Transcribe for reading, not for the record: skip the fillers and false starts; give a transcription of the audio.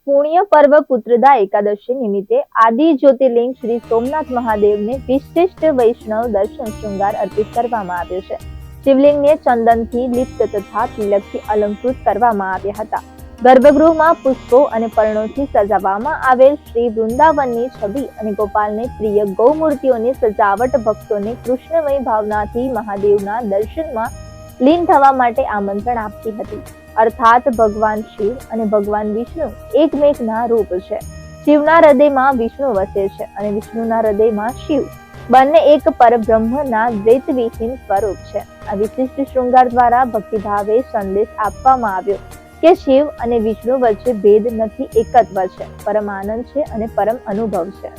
પુણ્ય પર્વ પુત્રદા એકાદશી નિમિત્તે આદિ જ્યોતિર્લિંગ શ્રી સોમનાથ મહાદેવને વિશિષ્ટ વૈષ્ણવ દર્શન શૃંગાર અર્પિત કરવામાં આવ્યો છે. શિવલિંગને ચંદનથી લિપ્ત તથા તિલકથી અલંકૃત કરવામાં આવ્યા હતા. ગર્ભગૃહમાં પુષ્પો અને પર્ણોથી સજાવવામાં આવેલ શ્રી વૃંદાવનની છબી અને ગોપાલને પ્રિય ગૌમૂર્તિઓની સજાવટ ભક્તોને કૃષ્ણમય ભાવનાથી મહાદેવના દર્શનમાં લીન થવા માટે આમંત્રણ આપતી હતી. અર્થાત ભગવાન શિવ અને ભગવાન વિષ્ણુ એકમેકના રૂપ છે. શિવના હૃદયમાં વિષ્ણુ વસે છે અને વિષ્ણુના હૃદયમાં શિવ. બંને એક પરબ્રહ્મના દ્વૈતવિહીન સ્વરૂપ છે. આ વિશિષ્ટ શૃંગાર દ્વારા ભક્તિભાવે સંદેશ આપવામાં આવ્યો કે શિવ અને વિષ્ણુ વચ્ચે ભેદ નથી, એકત્વ છે, પરમ આનંદ છે અને પરમ અનુભવ છે.